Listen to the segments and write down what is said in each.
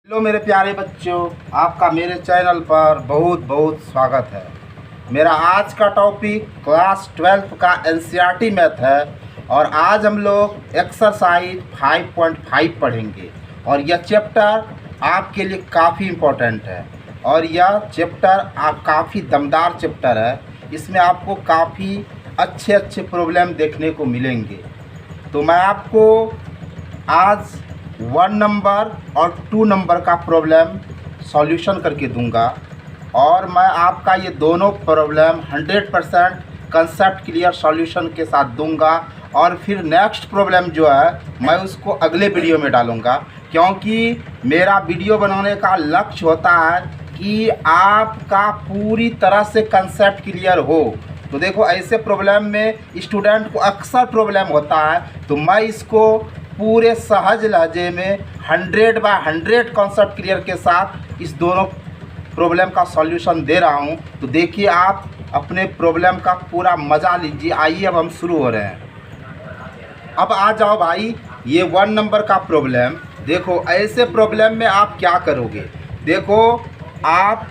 Hello मेरे प्यारे बच्चों, आपका मेरे चैनल पर बहुत बहुत स्वागत है। मेरा आज का टॉपिक क्लास 12 का एनसीईआरटी मैथ है और आज हम लोग एक्सरसाइज 5.5 पढ़ेंगे और यह चैप्टर आपके लिए काफ़ी इम्पोर्टेंट है और यह चैप्टर काफ़ी दमदार चैप्टर है। इसमें आपको काफ़ी अच्छे प्रॉब्लम देखने को मिलेंगे। तो मैं आपको आज 1 नंबर और 2 नंबर का प्रॉब्लम सॉल्यूशन करके दूंगा और मैं आपका ये दोनों प्रॉब्लम 100% कंसेप्ट क्लियर सॉल्यूशन के साथ दूंगा और फिर नेक्स्ट प्रॉब्लम जो है मैं उसको अगले वीडियो में डालूंगा, क्योंकि मेरा वीडियो बनाने का लक्ष्य होता है कि आपका पूरी तरह से कंसेप्ट क्लियर हो। तो देखो, ऐसे प्रॉब्लम में स्टूडेंट को अक्सर प्रॉब्लम होता है, तो मैं इसको पूरे सहज लहजे में 100/100 कॉन्सेप्ट क्लियर के साथ इस दोनों प्रॉब्लम का सॉल्यूशन दे रहा हूं। तो देखिए, आप अपने प्रॉब्लम का पूरा मज़ा लीजिए। आइए अब हम शुरू हो रहे हैं। अब आ जाओ भाई, ये 1 नंबर का प्रॉब्लम देखो। ऐसे प्रॉब्लम में आप क्या करोगे? देखो, आप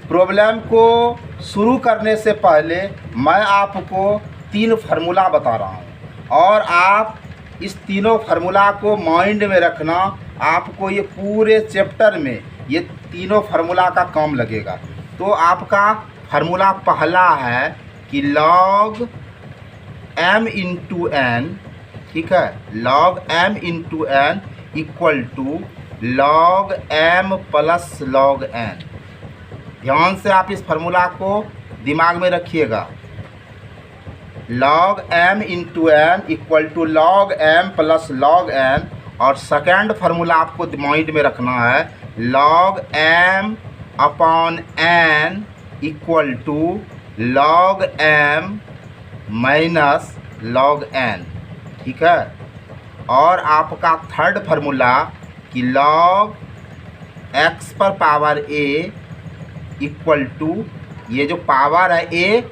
प्रॉब्लम को शुरू करने से पहले मैं आपको 3 फार्मूला बता रहा हूं और आप इस तीनों फार्मूला को माइंड में रखना। आपको ये पूरे चैप्टर में ये तीनों फार्मूला का काम लगेगा। तो आपका फार्मूला पहला है कि log m इंटू एन, ठीक है, log m into n equal to log m plus log n। ध्यान से आप इस फार्मूला को दिमाग में रखिएगा। log m into n equal to log m plus log n। और सेकेंड फार्मूला आपको माइंड में रखना है log m upon n equal to log m minus log n, ठीक है। और आपका थर्ड फार्मूला कि log x पर पावर a इक्वल टू, ये जो पावर है a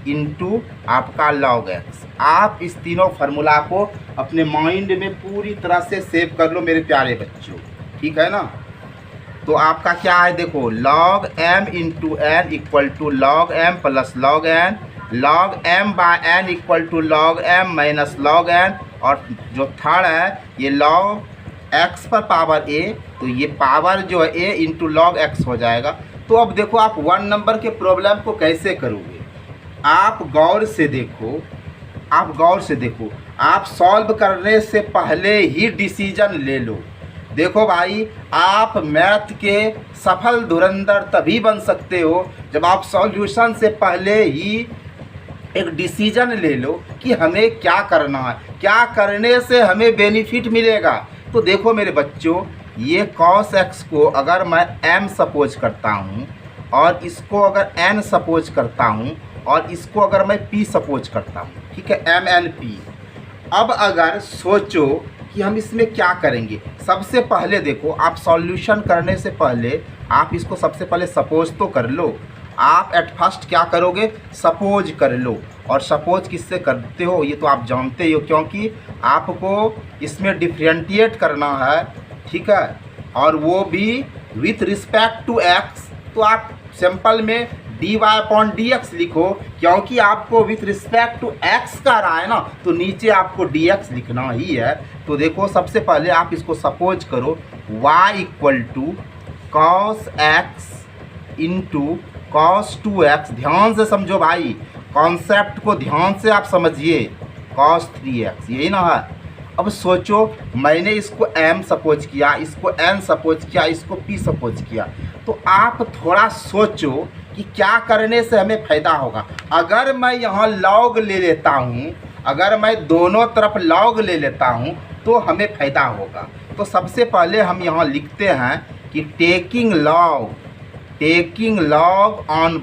इंटू आपका log x। आप इस तीनों फार्मूला को अपने माइंड में पूरी तरह से सेव कर लो मेरे प्यारे बच्चों, ठीक है ना। तो आपका क्या है, देखो, log m into n equal to log m plus log n, log m by n equal to log m minus log n। और जो थर्ड है ये log x पर पावर a, तो ये पावर जो है a इंटू log x हो जाएगा। तो अब देखो, आप 1 नंबर के प्रॉब्लम को कैसे करोगे? आप गौर से देखो, आप सॉल्व करने से पहले ही डिसीजन ले लो। देखो भाई, आप मैथ के सफल धुरंधर तभी बन सकते हो जब आप सॉल्यूशन से पहले ही एक डिसीजन ले लो कि हमें क्या करना है, क्या करने से हमें बेनिफिट मिलेगा। तो देखो मेरे बच्चों, ये cos x को अगर मैं m सपोज करता हूँ और इसको अगर n सपोज करता हूँ और इसको अगर मैं p सपोज करता हूँ, ठीक है, m n p। अब अगर सोचो कि हम इसमें क्या करेंगे। सबसे पहले देखो, आप सॉल्यूशन करने से पहले आप इसको सबसे पहले सपोज तो कर लो। आप एट फर्स्ट क्या करोगे, सपोज कर लो। और सपोज किससे करते हो ये तो आप जानते ही हो, क्योंकि आपको इसमें डिफ्रेंटिएट करना है, ठीक है, और वो भी विथ रिस्पेक्ट टू x। तो आप सिंपल में dy/dx लिखो, क्योंकि आपको विथ रिस्पेक्ट टू x का रहा है ना, तो नीचे आपको dx लिखना ही है। तो देखो, सबसे पहले आप इसको सपोज करो y equal to cos x into cos 2x। ध्यान से समझो भाई, कॉन्सेप्ट को ध्यान से आप समझिए। cos 3x, यही ना है। अब सोचो, मैंने इसको m सपोज किया, इसको n सपोज किया, इसको p सपोज किया। तो आप थोड़ा सोचो कि क्या करने से हमें फ़ायदा होगा। अगर मैं यहाँ log ले लेता हूँ, अगर मैं दोनों तरफ log ले लेता हूँ तो हमें फ़ायदा होगा। तो सबसे पहले हम यहाँ लिखते हैं कि taking log on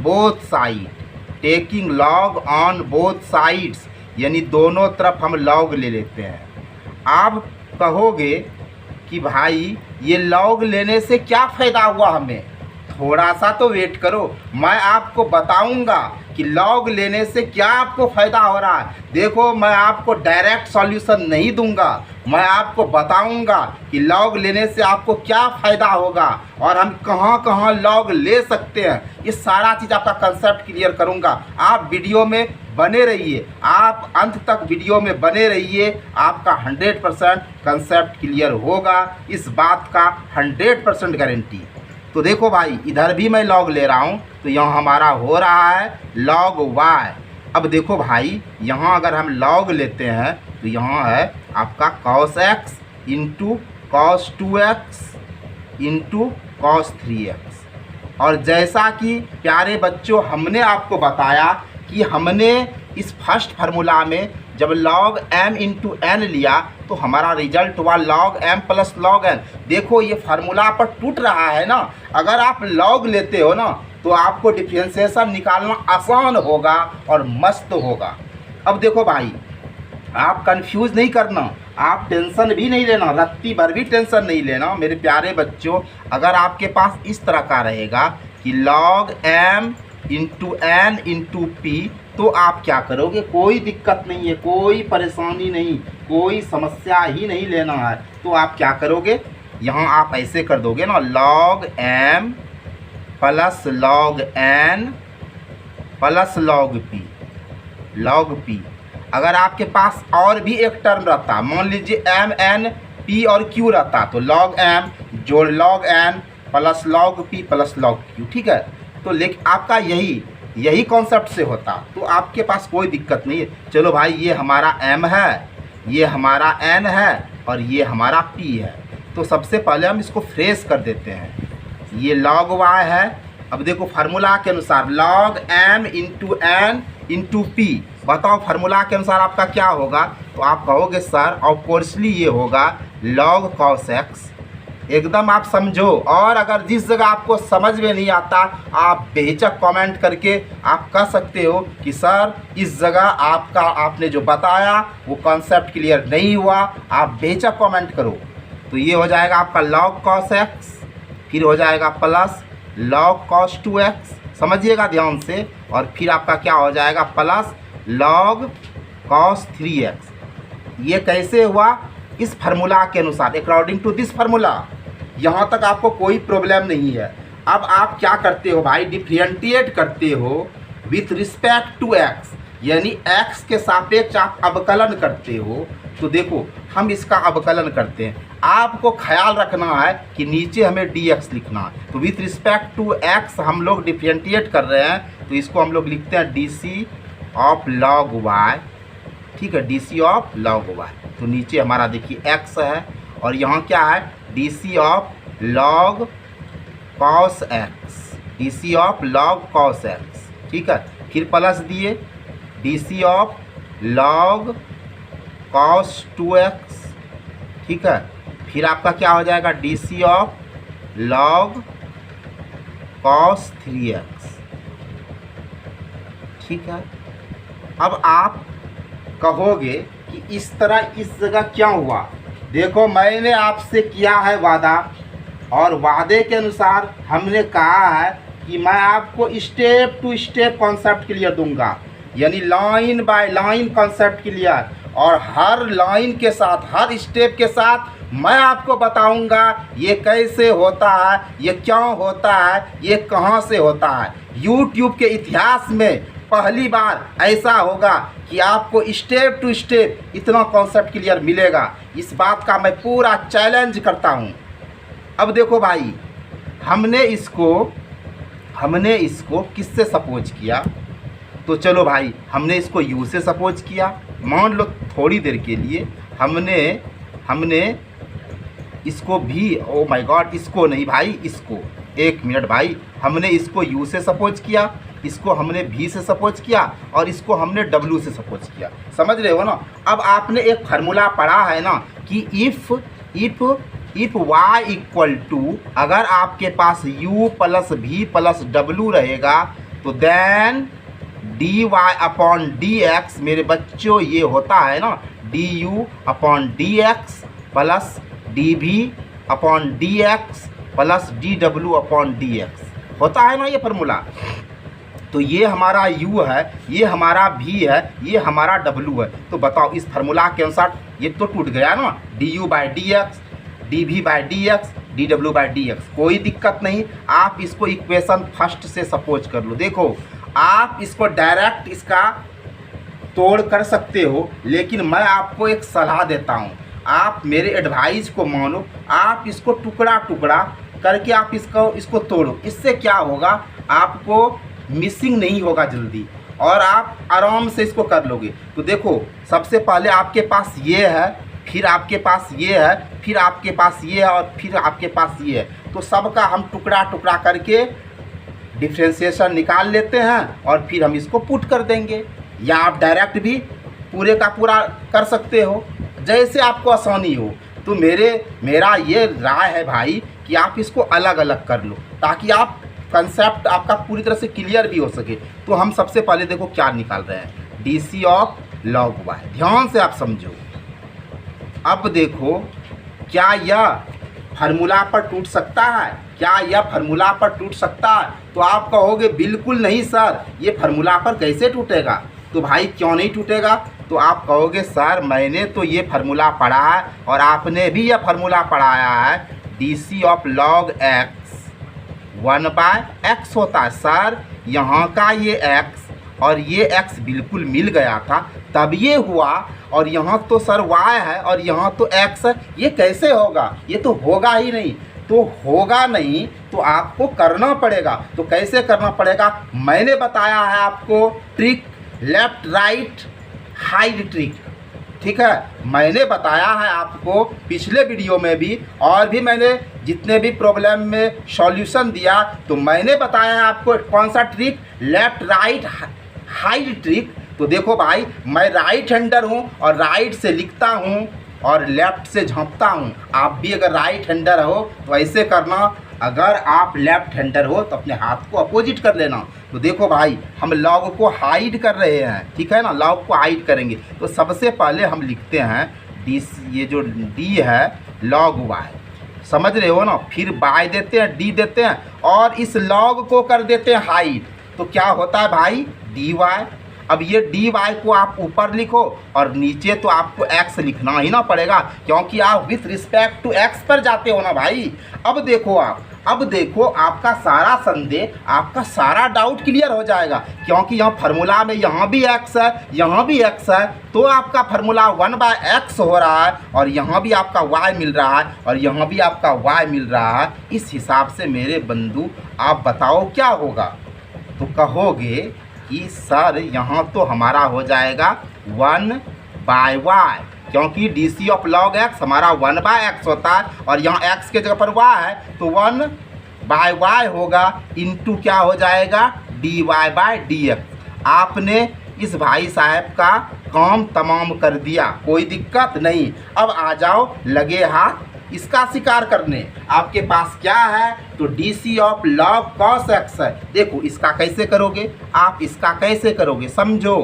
both sides, यानी दोनों तरफ हम log ले लेते हैं। आप कहोगे कि भाई ये log लेने से क्या फ़ायदा हुआ हमें? थोड़ा सा तो वेट करो, मैं आपको बताऊंगा कि लॉग लेने से क्या आपको फ़ायदा हो रहा है। देखो, मैं आपको डायरेक्ट सॉल्यूशन नहीं दूंगा, मैं आपको बताऊंगा कि लॉग लेने से आपको क्या फ़ायदा होगा और हम कहां कहां लॉग ले सकते हैं। ये सारा चीज़ आपका कंसेप्ट क्लियर करूंगा। आप वीडियो में बने रहिए, आप अंत तक वीडियो में बने रहिए, आपका 100% कंसेप्ट क्लियर होगा, इस बात का 100% गारंटी। तो देखो भाई, इधर भी मैं लॉग ले रहा हूँ तो यहाँ हमारा हो रहा है लॉग y। अब देखो भाई, यहाँ अगर हम लॉग लेते हैं तो यहाँ है आपका cos x into cos 2x into cos 3x। और जैसा कि प्यारे बच्चों हमने आपको बताया कि हमने इस फर्स्ट फार्मूला में जब log m इंटू n लिया तो हमारा रिजल्ट हुआ log m plus log n। देखो, ये फार्मूला पर टूट रहा है ना। अगर आप log लेते हो ना तो आपको डिफरेंशिएशन निकालना आसान होगा और मस्त होगा। अब देखो भाई, आप कंफ्यूज नहीं करना, आप टेंशन भी नहीं लेना, रत्ती भर भी टेंशन नहीं लेना मेरे प्यारे बच्चों। अगर आपके पास इस तरह का रहेगा कि log m into n into p, तो आप क्या करोगे, कोई दिक्कत नहीं है, कोई परेशानी नहीं, कोई समस्या ही नहीं लेना है। तो आप क्या करोगे, यहाँ आप ऐसे कर दोगे ना, log m plus log n plus log p। अगर आपके पास और भी एक टर्म रहता, मान लीजिए m n p और q रहता, तो log m जोड़ log n plus log p plus log q। ठीक है, तो लेकिन आपका यही कॉन्सेप्ट से होता तो आपके पास कोई दिक्कत नहीं है। चलो भाई, ये हमारा m है, ये हमारा n है और ये हमारा p है। तो सबसे पहले हम इसको फ्रेश कर देते हैं। ये log y है। अब देखो, फार्मूला के अनुसार log m into n into p, बताओ फार्मूला के अनुसार आपका क्या होगा। तो आप कहोगे सर ऑफकोर्सली ये होगा log cos x। एकदम आप समझो। और अगर जिस जगह आपको समझ में नहीं आता, आप बेहिचक कमेंट करके आप कह सकते हो कि सर इस जगह आपने जो बताया वो कॉन्सेप्ट क्लियर नहीं हुआ, आप बेहिचक कमेंट करो। तो ये हो जाएगा आपका log cos x, फिर हो जाएगा प्लस log cos 2x, समझिएगा ध्यान से, और फिर आपका क्या हो जाएगा प्लस log cos 3x। ये कैसे हुआ, इस फार्मूला के अनुसार, अकॉर्डिंग टू दिस फार्मूला। यहाँ तक आपको कोई प्रॉब्लम नहीं है। अब आप क्या करते हो भाई, डिफरेंशिएट करते हो विथ रिस्पेक्ट टू x, यानी x के सापेक्ष आप अवकलन करते हो। तो देखो, हम इसका अवकलन करते हैं, आपको ख्याल रखना है कि नीचे हमें dx लिखना है। तो विथ रिस्पेक्ट टू x हम लोग डिफरेंशिएट कर रहे हैं, तो इसको हम लोग लिखते हैं dc ऑफ log y। ठीक है, dc ऑफ log y। तो नीचे हमारा देखिए x है और यहाँ क्या है, dc of log cos x, dc of log cos x। ठीक है, फिर प्लस दिए dc of log cos 2x। ठीक है, फिर आपका क्या हो जाएगा, dc of log cos 3x। ठीक है, अब आप कहोगे कि इस तरह इस जगह क्या हुआ। देखो, मैंने आपसे किया है वादा और वादे के अनुसार हमने कहा है कि मैं आपको step to step concept clear दूंगा, यानी line by line concept clear, और हर लाइन के साथ, हर स्टेप के साथ मैं आपको बताऊंगा ये कैसे होता है, ये क्यों होता है, ये कहां से होता है। YouTube के इतिहास में पहली बार ऐसा होगा कि आपको स्टेप टू स्टेप इतना कॉन्सेप्ट क्लियर मिलेगा। इस बात का मैं पूरा चैलेंज करता हूं। अब देखो भाई, हमने इसको किससे सपोज किया, तो चलो भाई, हमने इसको u से सपोज किया। मान लो थोड़ी देर के लिए हमने इसको भी, ओ माय गॉड, इसको नहीं भाई, इसको एक मिनट भाई, हमने इसको u से सपोज किया, इसको हमने v से सपोज किया और इसको हमने w से सपोज किया। समझ रहे हो ना। अब आपने एक फार्मूला पढ़ा है ना कि इफ़ y इक्वल टू, अगर आपके पास u plus v plus w रहेगा तो देन dy अपॉन dx, मेरे बच्चों ये होता है ना du upon dx plus dv upon dx plus dw upon dx होता है ना ये फार्मूला। तो ये हमारा u है, ये हमारा v है, ये हमारा w है। तो बताओ इस फार्मूला के अनुसार ये तो टूट गया ना, du/dx, dv/dx, dw/dx। कोई दिक्कत नहीं, आप इसको इक्वेशन फर्स्ट से सपोज कर लो। देखो आप इसको डायरेक्ट इसका तोड़ कर सकते हो, लेकिन मैं आपको एक सलाह देता हूँ, आप मेरे एडवाइस को मानो, आप इसको टुकड़ा टुकड़ा करके आप इसको तोड़ो। इससे क्या होगा, आपको मिसिंग नहीं होगा जल्दी और आप आराम से इसको कर लोगे। तो देखो सबसे पहले आपके पास ये है, फिर आपके पास ये है, फिर आपके पास ये है और फिर आपके पास ये है। तो सबका हम टुकड़ा टुकड़ा करके डिफ्रेंशिएशन निकाल लेते हैं और फिर हम इसको पुट कर देंगे, या आप डायरेक्ट भी पूरे का पूरा कर सकते हो, जैसे आपको आसानी हो। तो मेरा ये राय है भाई कि आप इसको अलग अलग कर लो, ताकि आप कंसेप्ट आपका पूरी तरह से क्लियर भी हो सके। तो हम सबसे पहले देखो क्या निकाल रहे हैं, DC ऑफ log y। ध्यान से आप समझो। अब देखो क्या यह फार्मूला पर टूट सकता है, क्या यह फार्मूला पर टूट सकता है? तो आप कहोगे बिल्कुल नहीं सर, ये फार्मूला पर कैसे टूटेगा। तो भाई क्यों नहीं टूटेगा? तो आप कहोगे सर मैंने तो ये फार्मूला पढ़ा है और आपने भी यह फार्मूला पढ़ाया है, DC of log x 1/x होता है। सर यहाँ का ये x और ये x बिल्कुल मिल गया था तब ये हुआ, और यहाँ तो सर y है और यहाँ तो x है, ये कैसे होगा? ये तो होगा ही नहीं। तो होगा नहीं तो आपको करना पड़ेगा। तो कैसे करना पड़ेगा? मैंने बताया है आपको trick, left right hide trick, ठीक है। मैंने बताया है आपको पिछले वीडियो में भी, और भी मैंने जितने भी प्रॉब्लम में सॉल्यूशन दिया तो मैंने बताया है आपको कौन सा trick, left right hide trick. तो देखो भाई मैं राइट हैंडर हूँ और राइट से लिखता हूँ और लेफ्ट से झाँपता हूँ। आप भी अगर राइट हैंडर हो तो ऐसे करना, अगर आप लेफ्ट हैंडर हो तो अपने हाथ को अपोजिट कर लेना। तो देखो भाई हम लॉग को हाइड कर रहे हैं, ठीक है ना, लॉग को हाइड करेंगे। तो सबसे पहले हम लिखते हैं डी, ये जो डी है log y, समझ रहे हो ना। फिर बाय देते हैं, डी देते हैं और इस लॉग को कर देते हैं हाइड। तो क्या होता है भाई dy। अब ये dy को आप ऊपर लिखो और नीचे तो आपको x लिखना ही ना पड़ेगा, क्योंकि आप विथ रिस्पेक्ट टू x पर जाते हो ना भाई। अब देखो आपका सारा संदेह, आपका सारा डाउट क्लियर हो जाएगा, क्योंकि यहाँ फार्मूला में यहाँ भी x है, यहाँ भी x है। तो आपका फार्मूला 1/x हो रहा है और यहाँ भी आपका y मिल रहा है और यहाँ भी आपका y मिल रहा है। इस हिसाब से मेरे बंधु आप बताओ क्या होगा? तो कहोगे कि सर यहाँ तो हमारा हो जाएगा 1/y, क्योंकि DC ऑफ log x हमारा 1/x होता है और यहाँ x के जगह पर y है तो 1/y होगा, इंटू क्या हो जाएगा dy/dx। आपने इस भाई साहब का काम तमाम कर दिया, कोई दिक्कत नहीं। अब आ जाओ लगे हाथ इसका शिकार करने। आपके पास क्या है? तो DC of log cos x है। देखो इसका कैसे करोगे, आप इसका कैसे करोगे समझो।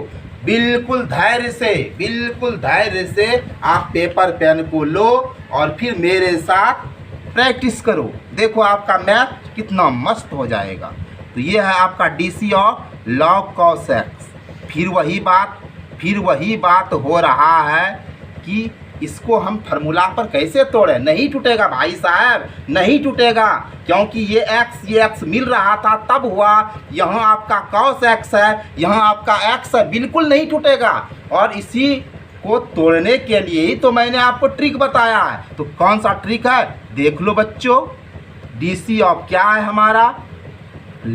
बिल्कुल धैर्य से आप पेपर पेन को लो और फिर मेरे साथ प्रैक्टिस करो। देखो आपका मैथ कितना मस्त हो जाएगा। तो ये है आपका DC of log cos x। फिर वही बात हो रहा है कि इसको हम फार्मूला पर कैसे तोड़े। नहीं टूटेगा भाई साहब, नहीं टूटेगा, क्योंकि ये x मिल रहा था तब हुआ। यहाँ आपका cos x है, यहाँ आपका x है, बिल्कुल नहीं टूटेगा। और इसी को तोड़ने के लिए ही तो मैंने आपको ट्रिक बताया है। तो कौन सा ट्रिक है देख लो बच्चों। DC ऑफ क्या है हमारा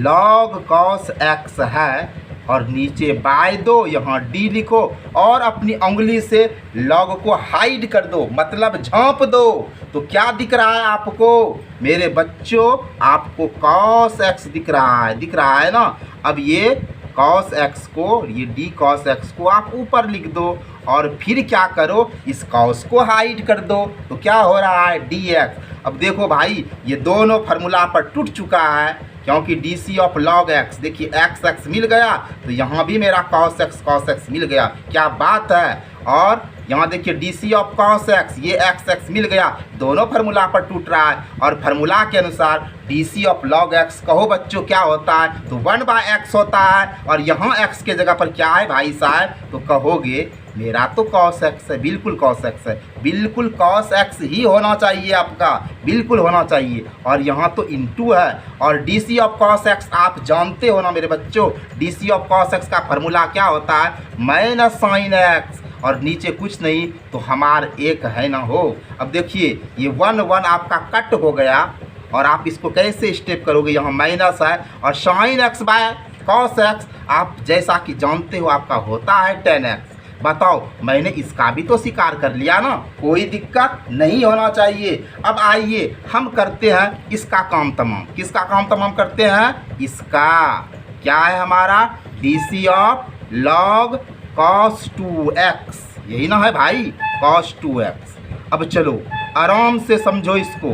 log cos x है और नीचे बाय दो, यहाँ डी लिखो और अपनी उंगली से लॉग को हाइड कर दो, मतलब झाँप दो। तो क्या दिख रहा है आपको मेरे बच्चों? आपको cos x दिख रहा है ना। अब ये cos x को, ये d cos x को आप ऊपर लिख दो और फिर क्या करो, इस cos को हाइड कर दो। तो क्या हो रहा है dx। अब देखो भाई ये दोनों फार्मूला पर टूट चुका है, क्योंकि DC ऑफ log x, देखिए x मिल गया तो यहाँ भी मेरा cos x मिल गया। क्या बात है। और यहाँ देखिए D C of cos x, ये एक्स एक्स मिल गया, दोनों फार्मूला पर टूट रहा है। और फार्मूला के अनुसार D C of log x कहो बच्चों क्या होता है, तो 1/x होता है। और यहाँ x के जगह पर क्या है भाई साहब, तो कहोगे मेरा तो cos x है, बिल्कुल cos x है, बिल्कुल cos x ही होना चाहिए आपका, बिल्कुल होना चाहिए। और यहाँ तो इंटू है। और D C of cos x आप जानते हो ना मेरे बच्चों, D C of cos x का फार्मूला क्या होता है, माइनस साइन x, और नीचे कुछ नहीं तो हमार एक है ना हो। अब देखिए ये 1 1 आपका कट हो गया, और आप इसको कैसे स्टेप करोगे, यहाँ माइनस है और sine x by cos x आप जैसा कि जानते हो आपका होता है 10x। बताओ मैंने इसका भी तो स्वीकार कर लिया ना, कोई दिक्कत नहीं होना चाहिए। अब आइए हम करते हैं इसका काम तमाम। किसका काम तमाम करते हैं, इसका क्या है हमारा D C of log cos 2x, यही ना है भाई cos 2x। अब चलो आराम से समझो इसको,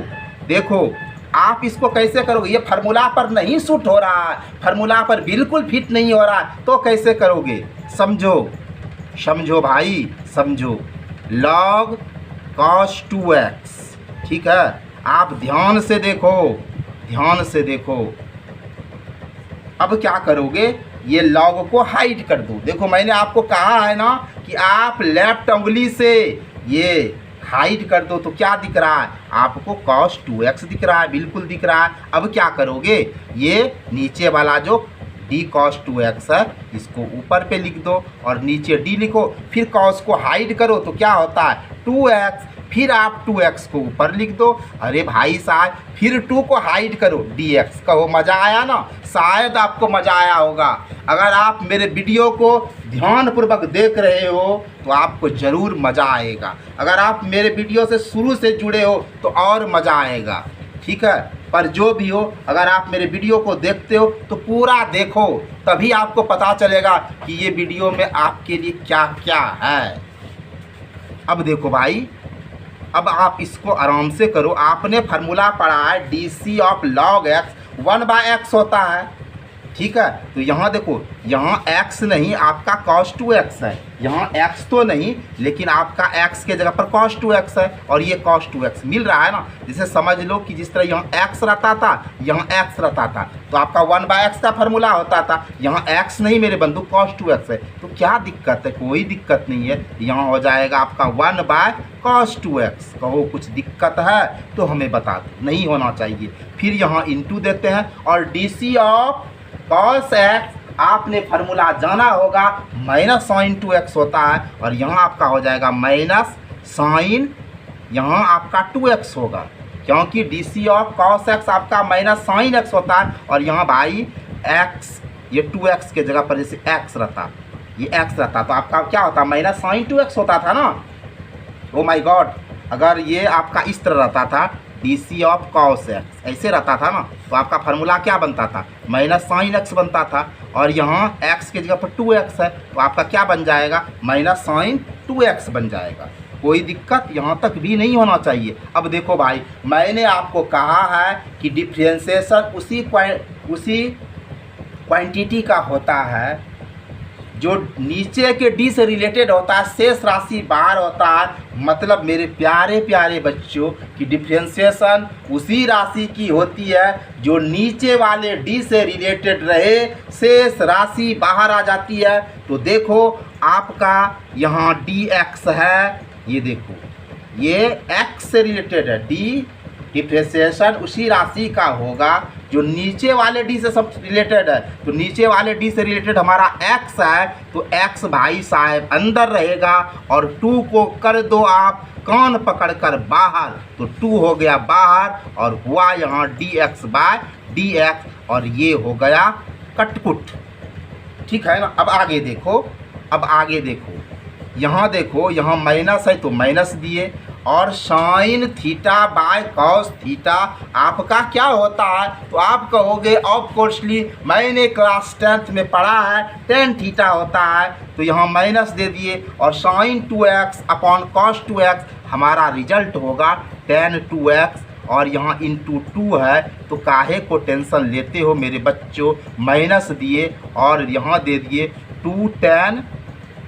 देखो आप इसको कैसे करोगे, ये फार्मूला पर नहीं सूट हो रहा है, फार्मूला पर बिल्कुल फिट नहीं हो रहा है, तो कैसे करोगे, समझो समझो भाई समझो। log cos 2x, ठीक है, आप ध्यान से देखो, ध्यान से देखो। अब क्या करोगे, ये लॉग को हाइड कर दो। देखो मैंने आपको कहा है ना कि आप लेफ्ट उंगली से ये हाइड कर दो, तो क्या दिख रहा है आपको cos 2x दिख रहा है, बिल्कुल दिख रहा है। अब क्या करोगे, ये नीचे वाला जो d cos 2x है इसको ऊपर पे लिख दो और नीचे d लिखो, फिर cos को हाइड करो तो क्या होता है 2x, फिर आप 2x को ऊपर लिख दो। अरे भाई साहब फिर 2 को हाइड करो dx, कहो मज़ा आया ना, शायद आपको मज़ा आया होगा। अगर आप मेरे वीडियो को ध्यानपूर्वक देख रहे हो तो आपको ज़रूर मज़ा आएगा, अगर आप मेरे वीडियो से शुरू से जुड़े हो तो और मज़ा आएगा, ठीक है। पर जो भी हो, अगर आप मेरे वीडियो को देखते हो तो पूरा देखो, तभी आपको पता चलेगा कि ये वीडियो में आपके लिए क्या क्या है। अब देखो भाई, अब आप इसको आराम से करो। आपने फार्मूला पढ़ा है D C of log x 1/x होता है, ठीक है। तो यहाँ देखो, यहाँ x नहीं आपका cos 2x है, यहाँ x तो नहीं लेकिन आपका x के जगह पर cos 2x है, और ये cos 2x मिल रहा है ना। जिसे समझ लो कि जिस तरह यहाँ x रहता था यहाँ x रहता था, तो आपका 1/x का फार्मूला होता था, यहाँ x नहीं मेरे बंधु cos 2x है, तो क्या दिक्कत है, कोई दिक्कत नहीं है। यहाँ हो जाएगा आपका 1/cos 2x। कहो कुछ दिक्कत है तो हमें बता दो, नहीं होना चाहिए। फिर यहाँ इंटू देते हैं, और D C of cos x आपने फार्मूला जाना होगा, माइनस साइन 2x होता है, और यहाँ आपका हो जाएगा माइनस साइन, यहाँ आपका 2x होगा, क्योंकि D C of cos x आपका माइनस साइन x होता है। और यहाँ भाई x, ये 2x के जगह पर जैसे x रहता, ये x रहता तो आपका क्या होता, माइनस साइन 2x होता था ना। ओ माय गॉड, अगर ये आपका इस तरह रहता था D C of cos x ऐसे रहता था ना, तो आपका फार्मूला क्या बनता था, माइनस साइन x बनता था, और यहाँ x के जगह पर 2x है तो आपका क्या बन जाएगा, माइनस साइन 2x बन जाएगा। कोई दिक्कत यहाँ तक भी नहीं होना चाहिए। अब देखो भाई, मैंने आपको कहा है कि डिफ्रेंशिएशन उसी क्वांटिटी का होता है जो नीचे के डी से रिलेटेड होता है, शेष राशि बाहर होता है। मतलब मेरे प्यारे प्यारे बच्चों की डिफ्रेंशिएशन उसी राशि की होती है जो नीचे वाले डी से रिलेटेड रहे, शेष राशि बाहर आ जाती है। तो देखो आपका यहाँ dx है, ये देखो ये x से रिलेटेड है, डी डिफ्रेंशिएशन उसी राशि का होगा जो नीचे वाले डी से सब रिलेटेड है। तो नीचे वाले डी से रिलेटेड हमारा x है, तो x भाई साहब अंदर रहेगा, और 2 को कर दो आप कान पकड़कर बाहर, तो 2 हो गया बाहर, और हुआ यहाँ dx/dx, और ये हो गया कटकुट, ठीक है ना। अब आगे देखो, अब आगे देखो, यहाँ देखो, यहाँ माइनस है तो माइनस दिए, और sine theta by cos theta आपका क्या होता है, तो आप कहोगे ऑफ कोर्सली मैंने क्लास 10th में पढ़ा है tan थीटा होता है, तो यहाँ माइनस दे दिए, और sign 2x upon cos 2x हमारा रिजल्ट होगा tan 2x, और यहाँ इंटू 2 है, तो काहे को टेंशन लेते हो मेरे बच्चों, माइनस दिए और यहाँ दे दिए 2 tan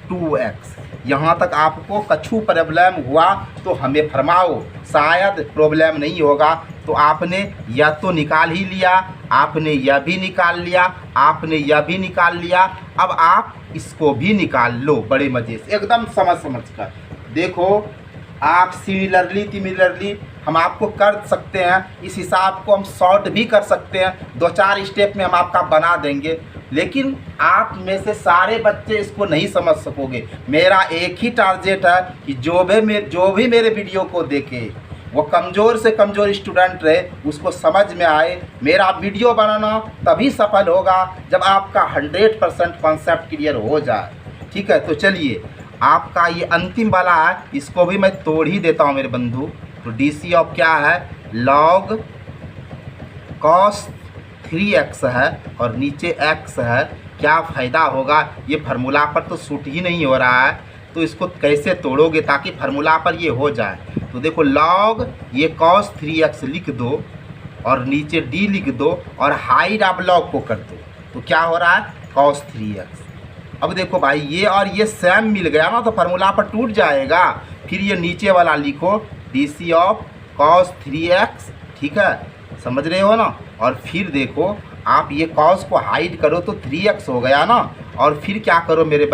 2x। यहाँ तक आपको कछु प्रॉब्लम हुआ तो हमें फरमाओ, शायद प्रॉब्लम नहीं होगा तो आपने यह तो निकाल ही लिया, आपने यह भी निकाल लिया, आपने यह भी निकाल लिया, अब आप इसको भी निकाल लो बड़े मज़े से, एकदम समझ कर। देखो आप सिमिलरली हम आपको कर सकते हैं, इस हिसाब को हम शॉर्ट भी कर सकते हैं, 2-4 स्टेप में हम आपका बना देंगे, लेकिन आप में से सारे बच्चे इसको नहीं समझ सकोगे। मेरा एक ही टारगेट है कि जो भी मेरे वीडियो को देखे वो कमज़ोर से कमज़ोर स्टूडेंट रहे, उसको समझ में आए। मेरा वीडियो बनाना तभी सफल होगा जब आपका 100% कॉन्सेप्ट क्लियर हो जाए। ठीक है, तो चलिए आपका ये अंतिम वाला है, इसको भी मैं तोड़ ही देता हूँ मेरे बंधु। तो DC ऑफ क्या है, log cos 3x है और नीचे x है। क्या फ़ायदा होगा, ये फार्मूला पर तो सूट ही नहीं हो रहा है, तो इसको कैसे तोड़ोगे ताकि फार्मूला पर ये हो जाए। तो देखो log ये cos 3x लिख दो और नीचे d लिख दो और हाइड आप log को कर दो, तो क्या हो रहा है cos 3x। अब देखो भाई ये और ये सेम मिल गया ना, तो फार्मूला पर टूट जाएगा। फिर ये नीचे वाला लिखो DC ऑफ cos 3x, ठीक है, समझ रहे हो ना। और फिर देखो आप ये cos को हाइड करो तो 3x हो गया ना। और फिर क्या करो मेरे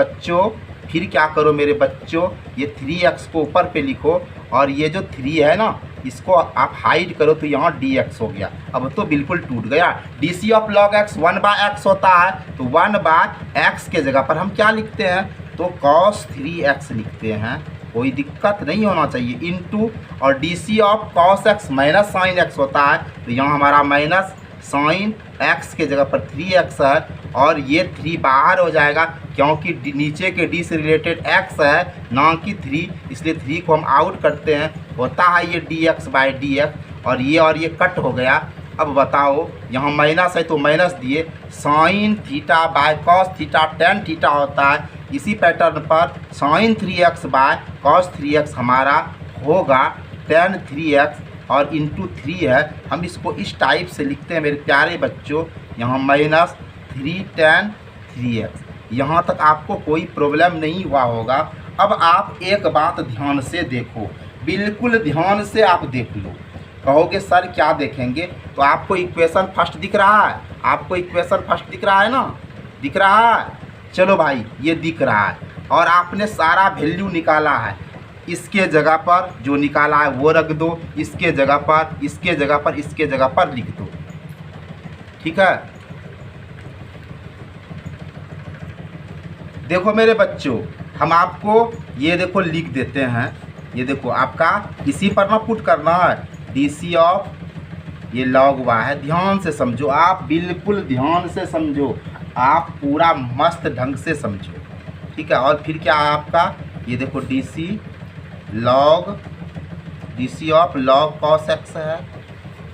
बच्चों, ये 3x को ऊपर पे लिखो और ये जो 3 है ना इसको आप हाइड करो तो यहाँ dx हो गया। अब तो बिल्कुल टूट गया। DC of log x 1/x होता है, तो 1/x के जगह पर हम क्या लिखते हैं, तो cos 3x लिखते हैं, कोई दिक्कत नहीं होना चाहिए, इनटू और DC of cos x minus sine x होता है, तो यहाँ हमारा माइनस साइन x के जगह पर 3x है और ये 3 बाहर हो जाएगा क्योंकि नीचे के d से रिलेटेड x है ना कि 3, इसलिए 3 को हम आउट करते हैं, होता है ये dx/dx और ये कट हो गया। अब बताओ यहाँ माइनस है तो माइनस दिए, sine theta by cos theta tan theta होता है। इसी पैटर्न पर sign 3x by cos 3x हमारा होगा टेन 3x और इंटू 3 है। हम इसको इस टाइप से लिखते हैं मेरे प्यारे बच्चों, यहाँ माइनस 3 टेन 3x। यहाँ तक आपको कोई प्रॉब्लम नहीं हुआ होगा। अब आप एक बात ध्यान से देखो, बिल्कुल ध्यान से आप देख लो। कहोगे सर क्या देखेंगे, तो आपको इक्वेशन फर्स्ट दिख रहा है, आपको इक्वेशन फर्स्ट दिख रहा है ना, दिख रहा है। चलो भाई ये दिख रहा है और आपने सारा वैल्यू निकाला है, इसके जगह पर जो निकाला है वो रख दो, इसके जगह पर, इसके जगह पर, इसके जगह पर लिख दो, ठीक है। देखो मेरे बच्चों, हम आपको ये देखो लिख देते हैं, ये देखो आपका इसी पर ना पुट करना है, DC ऑफ ये log y है। ध्यान से समझो, आप बिल्कुल ध्यान से समझो, आप पूरा मस्त ढंग से समझो, ठीक है। और फिर क्या है आपका, ये देखो DC of log cos x है।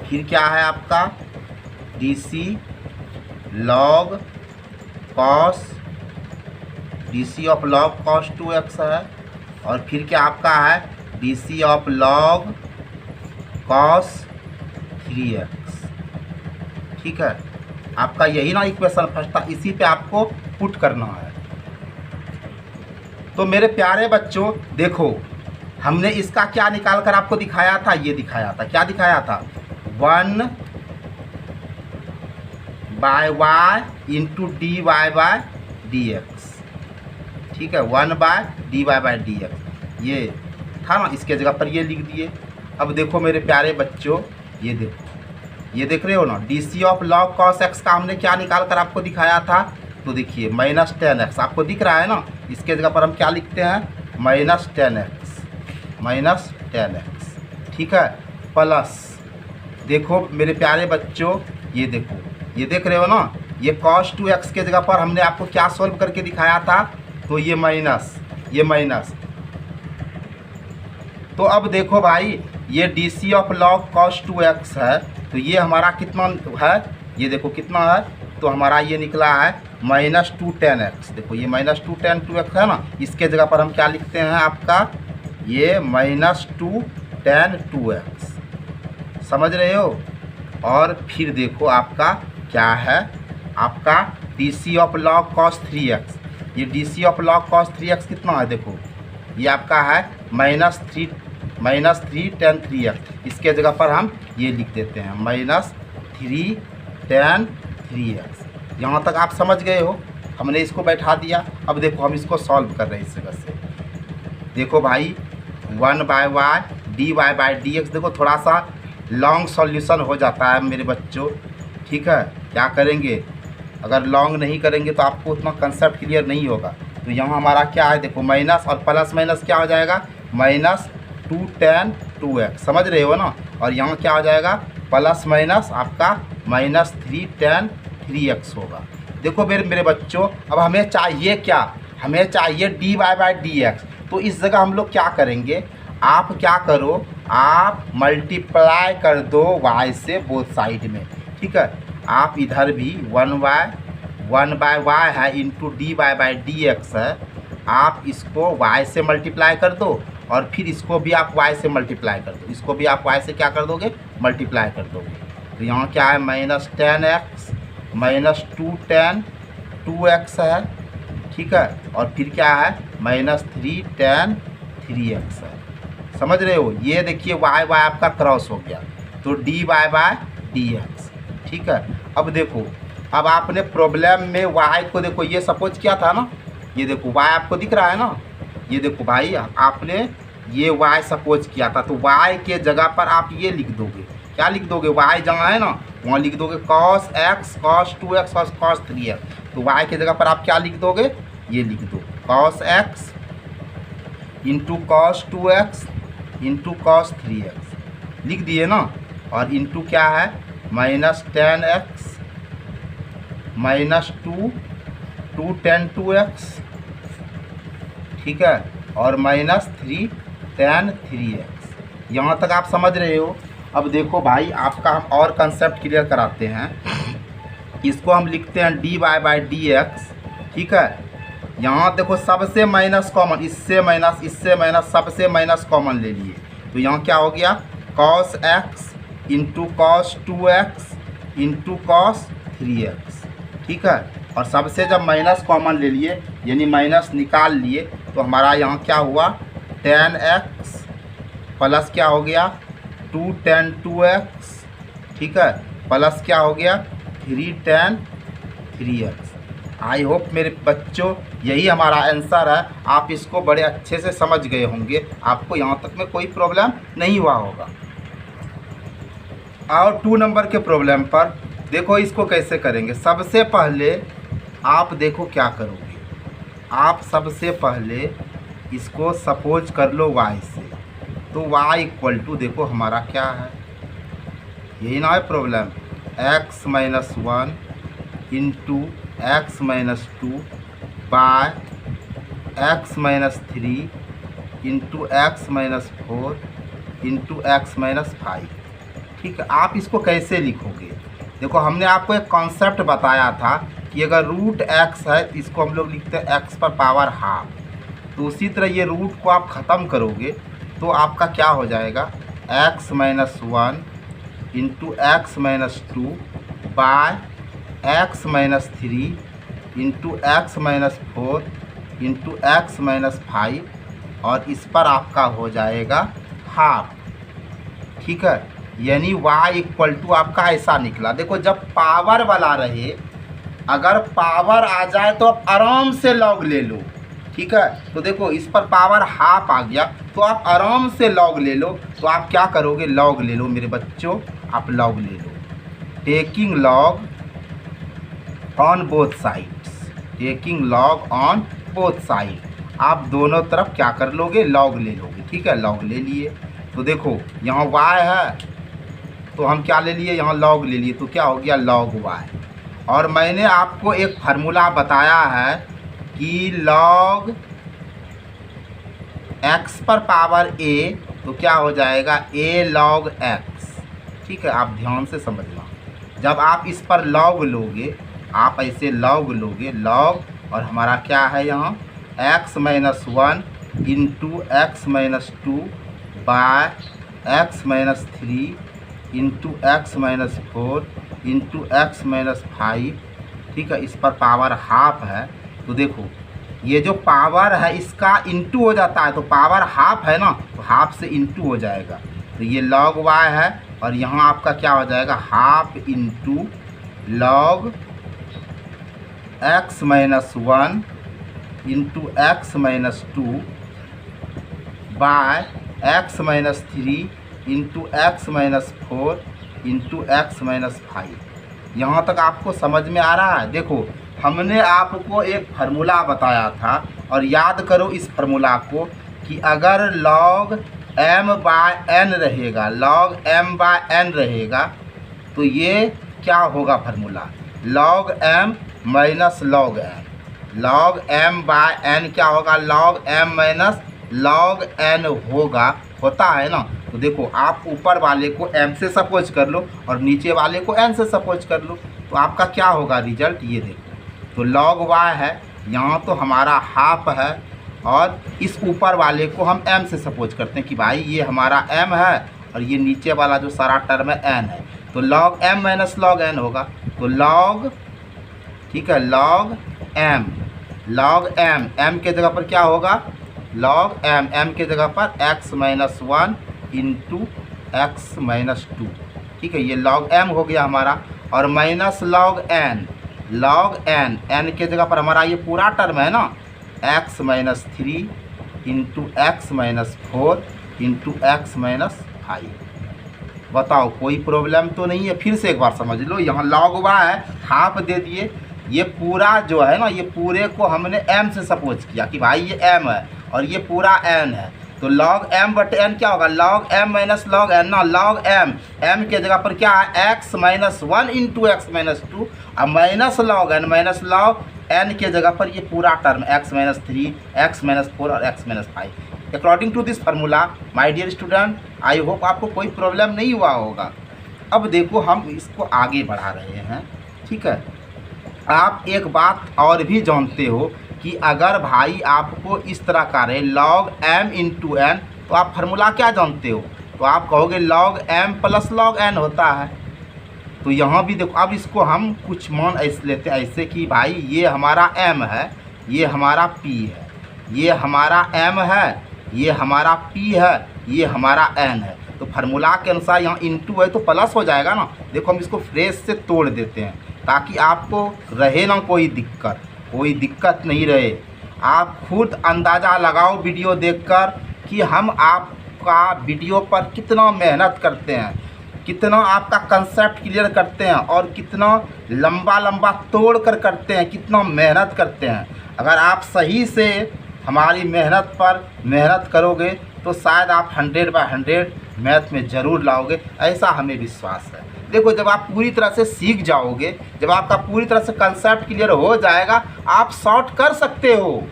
फिर क्या है आपका DC of log cos 2x है। और फिर क्या आपका है DC of log cos 3x, ठीक है। आपका यही ना इक्वेशन फर्स्ट था, इसी पे आपको पुट करना है। तो मेरे प्यारे बच्चों देखो, हमने इसका क्या निकाल कर आपको दिखाया था, ये दिखाया था, क्या दिखाया था, 1/y इंटू dy/dx, ठीक है, 1/dy/dx ये था ना, इसके जगह पर ये लिख दिए। अब देखो मेरे प्यारे बच्चों, ये देखो, ये देख रहे हो ना, DC of log cos x का हमने क्या निकाल कर आपको दिखाया था, तो देखिए माइनस 10x आपको दिख रहा है ना, इसके जगह पर हम क्या लिखते हैं, माइनस 10x, ठीक है, प्लस देखो मेरे प्यारे बच्चों, ये देखो, ये देख रहे हो ना, ये cos 2x के जगह पर हमने आपको क्या सॉल्व करके दिखाया था, तो ये माइनस। तो अब देखो भाई, ये DC of log cos 2x है, तो ये हमारा कितना है, ये देखो कितना है, तो हमारा ये निकला है माइनस 2 10x। देखो ये माइनस 2 10 2x है ना, इसके जगह पर हम क्या लिखते हैं आपका, ये माइनस 2 10 2x, समझ रहे हो। और फिर देखो आपका क्या है, आपका DC of log cos 3x, ये DC of log cos 3x कितना है, देखो ये आपका है -3 tan 3x। इसके जगह पर हम ये लिख देते हैं -3 tan 3x। यहाँ तक आप समझ गए हो। हमने इसको बैठा दिया। अब देखो हम इसको सॉल्व कर रहे हैं इस जगह से। देखो भाई 1/y dy/dx। देखो थोड़ा सा लॉन्ग सॉल्यूशन हो जाता है मेरे बच्चों, ठीक है। क्या करेंगे, अगर लॉन्ग नहीं करेंगे तो आपको उतना कंसेप्ट क्लियर नहीं होगा। तो यहाँ हमारा क्या है, देखो माइनस और प्लस माइनस क्या हो जाएगा, -2 tan 2x, समझ रहे हो ना। और यहाँ क्या हो जाएगा, प्लस माइनस आपका -3 tan 3x होगा। देखो मेरे बच्चों, अब हमें चाहिए क्या, हमें चाहिए dy/dx। तो इस जगह हम लोग क्या करेंगे, आप क्या करो, आप मल्टीप्लाई कर दो y से बोथ साइड में, ठीक है। आप इधर भी 1/y है इंटू dy/dx है, आप इसको y से मल्टीप्लाई कर दो और फिर इसको भी आप y से मल्टीप्लाई कर दो, इसको भी आप y से क्या कर दोगे, मल्टीप्लाई कर दोगे। तो यहाँ क्या है, -10x -2 tan 2x है, ठीक है। और फिर क्या है, -3 tan 3x है, समझ रहे हो। ये देखिए y आपका क्रॉस हो गया, तो dy/dx, ठीक है। अब देखो, अब आपने प्रॉब्लम में y को देखो, ये सपोज किया था ना, ये देखो y आपको दिख रहा है ना, ये देखो भाई आपने ये y सपोज किया था। तो y के जगह पर आप ये लिख दोगे, क्या लिख दोगे, y जहाँ है ना वहाँ लिख दोगे cos x cos 2x और cos 3x। तो y के जगह पर आप क्या लिख दोगे, ये लिख दो cos x into cos 2x into cos 3x, लिख दिए ना। और इंटू क्या है, -10x -2 tan 2x, ठीक है। और -3 tan 3x। यहाँ तक आप समझ रहे हो। अब देखो भाई, आपका हम और कंसेप्ट क्लियर कराते हैं। इसको हम लिखते हैं dy/dx, ठीक है। यहाँ देखो सबसे माइनस कॉमन, इससे माइनस सबसे माइनस कॉमन ले लिए। तो यहाँ क्या हो गया, cos x into cos 2x into cos 3x, ठीक है। और सबसे जब माइनस कॉमन ले लिए यानी माइनस निकाल लिए, तो हमारा यहाँ क्या हुआ, tan x प्लस क्या हो गया 2 tan 2x, ठीक है, प्लस क्या हो गया 3 tan 3x। आई होप मेरे बच्चों यही हमारा आंसर है। आप इसको बड़े अच्छे से समझ गए होंगे, आपको यहाँ तक में कोई प्रॉब्लम नहीं हुआ होगा। और 2 नंबर के प्रॉब्लम पर देखो, इसको कैसे करेंगे। सबसे पहले आप देखो क्या करोगे, आप सबसे पहले इसको सपोज कर लो y से। तो y इक्वल टू देखो हमारा क्या है, यही ना है problem, x - 1 into x - 2 by x - 3 into x - 4 into x - 5, ठीक है। आप इसको कैसे लिखोगे, देखो हमने आपको एक कॉन्सेप्ट बताया था कि अगर √x है तो इसको हम लोग लिखते हैं x पर पावर हाफ। तो उसी तरह ये रूट को आप ख़त्म करोगे तो आपका क्या हो जाएगा, x - 1 into x - 2 by x - 3 into x - 4 into x - 5, और इस पर आपका हो जाएगा हाफ, ठीक है। यानी y इक्वल टू आपका ऐसा निकला। देखो जब पावर वाला रहे, अगर पावर आ जाए तो आप आराम से लॉग ले लो, ठीक है। तो देखो इस पर पावर हाफ आ गया तो आप आराम से लॉग ले लो। तो आप क्या करोगे, लॉग ले लो मेरे बच्चों, आप लॉग ले लो, taking log on both sides, taking log on both side. आप दोनों तरफ क्या कर लोगे, लॉग ले लोगे, ठीक है। लॉग ले लिए, तो देखो यहाँ y है तो हम क्या ले लिए, यहाँ लॉग ले लिए, तो क्या हो गया log y। और मैंने आपको एक फार्मूला बताया है कि log x पर पावर a तो क्या हो जाएगा a log x, ठीक है। आप ध्यान से समझना, जब आप इस पर log लोगे, आप ऐसे log लोगे, log, और हमारा क्या है यहाँ x - 1 into x - 2 by x - 3 into x - 4 into x - 5, ठीक है। इस पर पावर हाफ है। तो देखो ये जो पावर है इसका इंटू हो जाता है, तो पावर हाफ है ना, तो हाफ से इंटू हो जाएगा। तो ये log y है और यहाँ आपका क्या हो जाएगा, half into log x minus 1 into x minus 2 by x minus 3 into x minus 4 into x minus 5। यहाँ तक आपको समझ में आ रहा है? देखो हमने आपको एक फार्मूला बताया था और याद करो इस फार्मूला को कि अगर log m बाय n रहेगा, log m बाय n रहेगा तो ये क्या होगा formula, log m minus log n। log m by n क्या होगा, log m minus log n होता है ना। तो देखो आप ऊपर वाले को m से सपोज कर लो और नीचे वाले को n से सपोज कर लो, तो आपका क्या होगा रिजल्ट, ये देखो। तो log y है, यहाँ तो हमारा हाफ है और इस ऊपर वाले को हम m से सपोज करते हैं कि भाई ये हमारा m है और ये नीचे वाला जो सारा टर्म है n है, तो log m minus log n होगा। तो log, ठीक है, log m के जगह पर क्या होगा, log m के जगह पर x minus 1 into x minus 2, ठीक है, ये log m हो गया हमारा। और माइनस log n के जगह पर हमारा ये पूरा टर्म है ना, x minus 3 into x minus 4 into x minus 5। बताओ कोई प्रॉब्लम तो नहीं है? फिर से एक बार समझ लो, यहाँ log y है, हाफ दे दिए, ये पूरा जो है ना, ये पूरे को हमने m से सपोज किया कि भाई ये m है और ये पूरा n है, तो log m बटे n क्या होगा, log m minus log n ना, log m के जगह पर क्या है, x minus 1 into x minus 2 और माइनस log n के जगह पर ये पूरा term x minus 3, x minus 4 और x minus 5। According to this formula my dear student, I hope आपको कोई प्रॉब्लम नहीं हुआ होगा। अब देखो हम इसको आगे बढ़ा रहे हैं, ठीक है। आप एक बात और भी जानते हो कि अगर भाई आपको इस तरह का रहे log m इंटू n, तो आप फार्मूला क्या जानते हो, तो आप कहोगे log m plus log n होता है। तो यहाँ भी देखो, अब इसको हम कुछ मान ऐसे लेते हैं, ऐसे कि भाई ये हमारा m है, ये हमारा p है, ये हमारा m है, ये हमारा p है, ये हमारा n है। तो फार्मूला के अनुसार यहाँ इंटू है तो प्लस हो जाएगा ना। देखो हम इसको फ्रेश से तोड़ देते हैं ताकि आपको रहे ना कोई दिक्कत नहीं रहे। आप खुद अंदाज़ा लगाओ वीडियो देखकर कि हम आपका वीडियो पर कितना मेहनत करते हैं, कितना आपका कंसेप्ट क्लियर करते हैं और कितना लंबा तोड़ कर करते हैं, कितना मेहनत करते हैं। अगर आप सही से हमारी मेहनत पर मेहनत करोगे तो शायद आप 100/100 मैथ में ज़रूर लाओगे, ऐसा हमें विश्वास है। देखो जब आप पूरी तरह से सीख जाओगे, जब आपका पूरी तरह से कंसेप्ट क्लियर हो जाएगा, आप शॉर्ट कर सकते हो।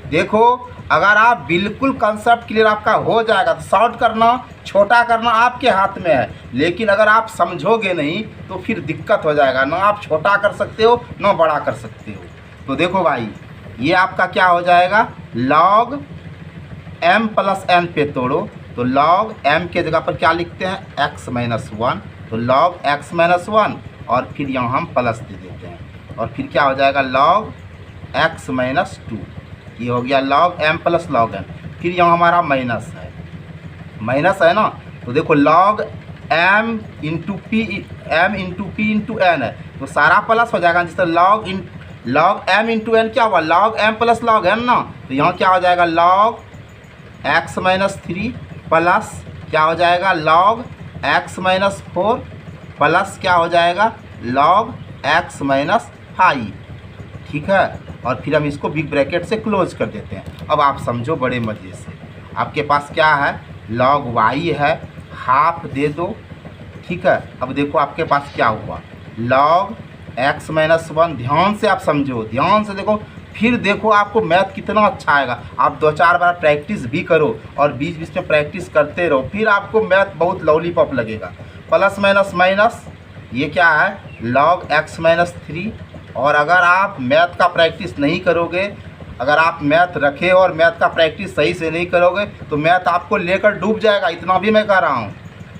देखो अगर आप बिल्कुल कंसेप्ट क्लियर आपका हो जाएगा तो शॉर्ट करना, छोटा करना आपके हाथ में है, लेकिन अगर आप समझोगे नहीं तो फिर दिक्कत हो जाएगा, ना आप छोटा कर सकते हो ना बड़ा कर सकते हो। तो देखो भाई ये आपका क्या हो जाएगा, log m प्लस n पे तोड़ो, तो log m के जगह पर क्या लिखते हैं, x माइनस 1, तो log x माइनस 1 और फिर यहाँ हम प्लस दे देते हैं और फिर क्या हो जाएगा log x माइनस 2। ये हो गया log m plus log n। फिर यहाँ हमारा माइनस है ना, तो देखो log m into p into n है, तो सारा प्लस हो जाएगा। जिससे log m इंटू n क्या हुआ, log m plus log n ना, तो यहाँ क्या हो जाएगा log x माइनस 3 प्लस क्या हो जाएगा log x माइनस 4 प्लस क्या हो जाएगा log x माइनस 5, ठीक है। और फिर हम इसको बिग ब्रैकेट से क्लोज कर देते हैं। अब आप समझो बड़े मज़े से, आपके पास क्या है, log y है, हाफ दे दो, ठीक है। अब देखो आपके पास क्या हुआ, log x माइनस 1, ध्यान से आप समझो, ध्यान से देखो, फिर देखो आपको मैथ कितना अच्छा आएगा। आप 2-4 बार प्रैक्टिस भी करो और बीच बीच में प्रैक्टिस करते रहो, फिर आपको मैथ बहुत लॉलीपॉप लगेगा। प्लस माइनस माइनस, ये क्या है log x माइनस 3। और अगर आप मैथ का प्रैक्टिस नहीं करोगे, अगर आप मैथ रखे और मैथ का प्रैक्टिस सही से नहीं करोगे तो मैथ आपको लेकर डूब जाएगा, इतना भी मैं कह रहा हूँ।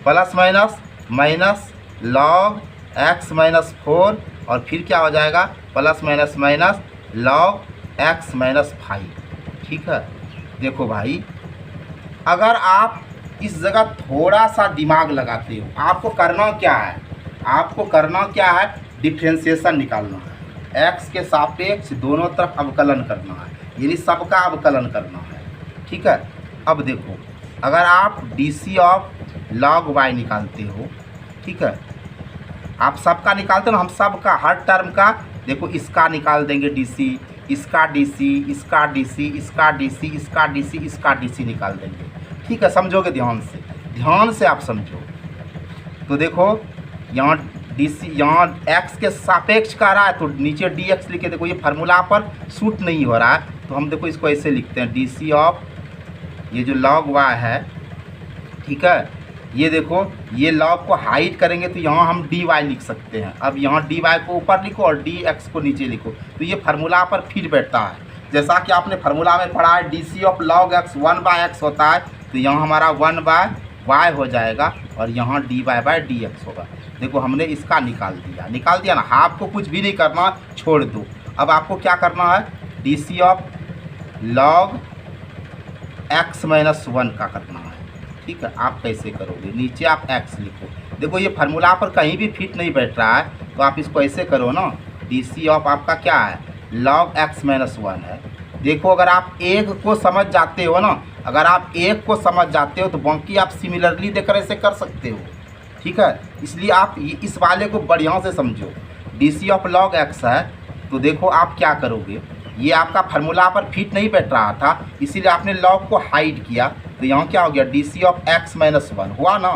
Plus minus minus log x minus 4 और फिर क्या हो जाएगा plus minus minus log x minus 5। ठीक है, देखो भाई, अगर आप इस जगह थोड़ा सा दिमाग लगाते हो, आपको करना क्या है, आपको करना क्या है, डिफ्रेंशिएशन निकालना है, एक्स के सापेक्ष दोनों तरफ अवकलन करना है, यानी सबका अवकलन करना है। ठीक है, अब देखो, अगर आप D C of log y निकालते हो, ठीक है, आप सबका निकालते हो ना, हम सबका हर टर्म का, देखो इसका निकाल देंगे डी सी, इसका डी सी, इसका डी सी, इसका डी सी, इसका डी सी, इसका डी सी निकाल देंगे। ठीक है, समझोगे, ध्यान से आप समझो। तो देखो यहाँ डी सी, यहाँ एक्स के सापेक्ष का रहा है तो नीचे डी एक्स लिखे, देखो ये फार्मूला पर सूट नहीं हो रहा है, तो हम देखो इसको ऐसे लिखते हैं, डी सी ऑफ ये जो लॉग वाई है, ठीक है, ये देखो ये लॉग को हाइड करेंगे तो यहाँ हम डी वाई लिख सकते हैं। अब यहाँ डी वाई को ऊपर लिखो और डी एक्स को नीचे लिखो, तो ये फार्मूला पर फिट बैठता है। जैसा कि आपने फार्मूला में पढ़ा है, D C of log x 1/x होता है, तो यहाँ हमारा 1/y हो जाएगा और यहाँ dy बाय डी एक्स होगा। देखो हमने इसका निकाल दिया ना, आपको कुछ भी नहीं करना, छोड़ दो। अब आपको क्या करना है, D C of log x minus 1 का करना है। ठीक है, आप कैसे करोगे, नीचे आप x लिखो, देखो ये फार्मूला पर कहीं भी फिट नहीं बैठ रहा है, तो आप इसको ऐसे करो ना, डी सी ऑफ आपका क्या है, लॉग x माइनस 1 है। देखो अगर आप एक को समझ जाते हो ना, अगर आप एक को समझ जाते हो तो बाकी आप सिमिलरली देकर ऐसे कर सकते हो। ठीक है, इसलिए आप इस वाले को बढ़िया से समझो। D C of log x है, तो देखो आप क्या करोगे, ये आपका फार्मूला पर फिट नहीं बैठ रहा था, इसीलिए आपने लॉग को हाइड किया, तो यहाँ क्या हो गया, D C of x minus 1 हुआ ना।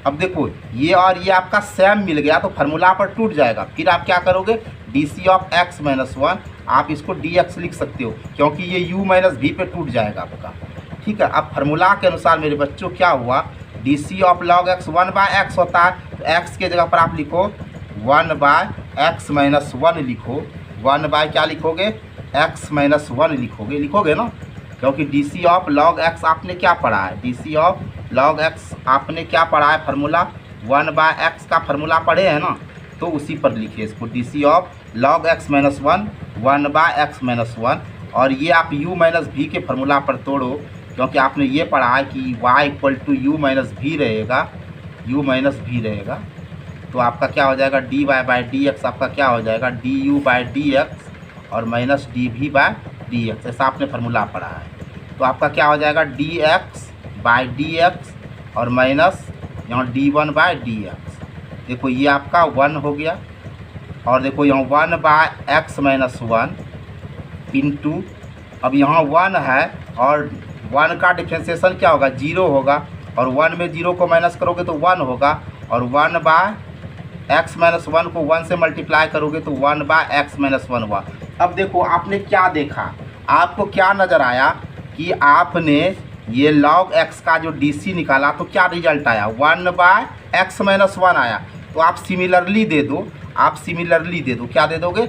अब देखो ये और ये आपका सेम मिल गया, तो फार्मूला पर टूट जाएगा, फिर आप क्या करोगे, D C of x minus 1, आप इसको डी एक्स लिख सकते हो, क्योंकि ये यू माइनस भी पे टूट जाएगा आपका। ठीक है, अब फार्मूला के अनुसार मेरे बच्चों क्या हुआ, D C of log x 1/x होता है, तो x के जगह पर आप लिखो 1/x माइनस 1 लिखो, 1 क्या लिखोगे, x माइनस 1 लिखोगे ना, क्योंकि D C of log x आपने क्या पढ़ा है, D C of log x आपने क्या पढ़ा है, फार्मूला 1/x का फार्मूला पढ़े हैं ना, तो उसी पर लिखिए इसको, D C of log x minus 1 1/x minus 1, और ये आप u माइनस भी के फार्मूला पर तोड़ो, क्योंकि आपने ये पढ़ा है कि y equal to u minus v रहेगा, तो आपका क्या हो जाएगा, d y by d x आपका क्या हो जाएगा, d u by d x और minus d v by d x, ऐसा आपने फार्मूला पढ़ा है। तो आपका क्या हो जाएगा, D x by d x और माइनस यहाँ D one by d x. देखो ये आपका 1 हो गया, और देखो यहाँ 1/x माइनस 1 इंटू, अब यहाँ 1 है और 1 का डिफ्रेंशिएशन क्या होगा, 0 होगा, और 1 में 0 को माइनस करोगे तो 1 होगा, और 1/x माइनस 1 को 1 से मल्टीप्लाई करोगे तो 1/x माइनस 1 हुआ। अब देखो आपने क्या देखा, आपको क्या नज़र आया कि आपने ये log x का जो DC निकाला तो क्या रिजल्ट आया, 1/x माइनस 1 आया। तो आप सिमिलरली दे दो, क्या दे दोगे,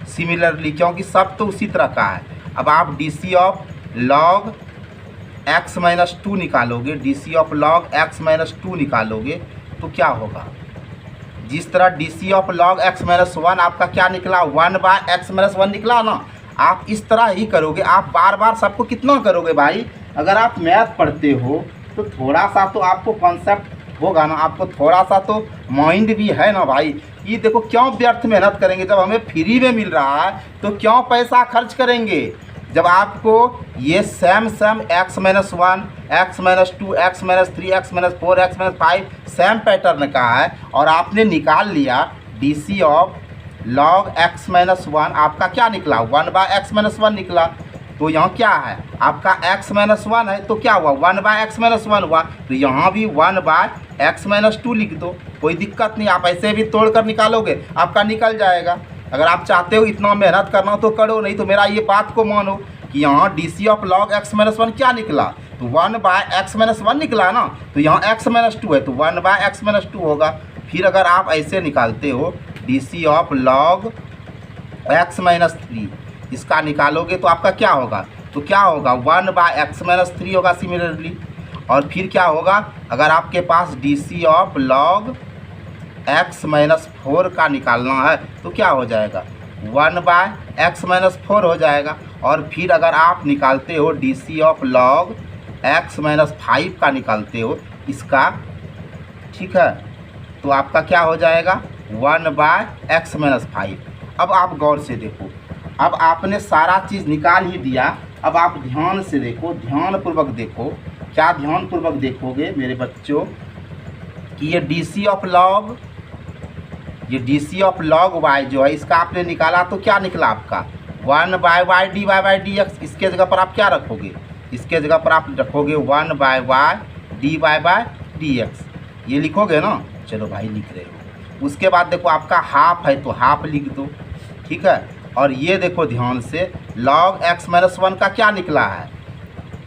सिमिलरली, क्योंकि सब तो उसी तरह का है। अब आप D C of log x minus 2 निकालोगे, D C of log x minus 2 निकालोगे तो क्या होगा, जिस तरह D C of log x minus 1 आपका क्या निकला, 1/x माइनस 1 निकला ना, आप इस तरह ही करोगे। आप बार बार सबको कितना करोगे भाई, अगर आप मैथ पढ़ते हो तो थोड़ा सा तो आपको कॉन्सेप्ट होगा ना, आपको थोड़ा सा तो माइंड भी है ना भाई। ये देखो क्यों व्यर्थ मेहनत करेंगे, जब हमें फ्री में मिल रहा है तो क्यों पैसा खर्च करेंगे, जब आपको ये same x minus 1, x minus 2, x minus 3, x minus 4, x minus 5 same pattern का है, और आपने निकाल लिया D C of log x minus 1, आपका क्या निकला, 1/x माइनस 1 निकला। तो यहाँ क्या है आपका x माइनस 1 है, तो क्या हुआ, 1/x माइनस 1 हुआ, तो यहाँ भी 1/x माइनस 2 लिख दो, कोई दिक्कत नहीं। आप ऐसे भी तोड़ कर निकालोगे, आपका निकल जाएगा। अगर आप चाहते हो इतना मेहनत करना तो करो, नहीं तो मेरा ये बात को मानो कि यहाँ D C of log x minus 1 क्या निकला, तो 1/x माइनस 1 निकला ना, तो यहाँ x माइनस 2 है तो 1/x माइनस 2 होगा। फिर अगर आप ऐसे निकालते हो D C of log x minus 3, इसका निकालोगे तो आपका क्या होगा, तो क्या होगा 1/x माइनस 3 होगा सिमिलरली। और फिर क्या होगा, अगर आपके पास D C of log x minus 4 का निकालना है तो क्या हो जाएगा, 1/x-4 हो जाएगा। और फिर अगर आप निकालते हो DC ऑफ log x-5 का निकालते हो इसका, ठीक है, तो आपका क्या हो जाएगा 1/x-5। अब आप गौर से देखो, अब आपने सारा चीज़ निकाल ही दिया। अब आप ध्यान से देखो, ध्यानपूर्वक देखो। क्या ध्यानपूर्वक देखोगे मेरे बच्चों कि ये DC ऑफ log y जो है इसका आपने निकाला तो क्या निकला आपका 1/y dy/dx। इसके जगह पर आप क्या रखोगे, इसके जगह पर आप रखोगे 1/y dy/dx। ये लिखोगे ना, चलो भाई लिख रहे हो। उसके बाद देखो आपका हाफ है तो हाफ लिख दो, ठीक है। और ये देखो ध्यान से log x-1 का क्या निकला है,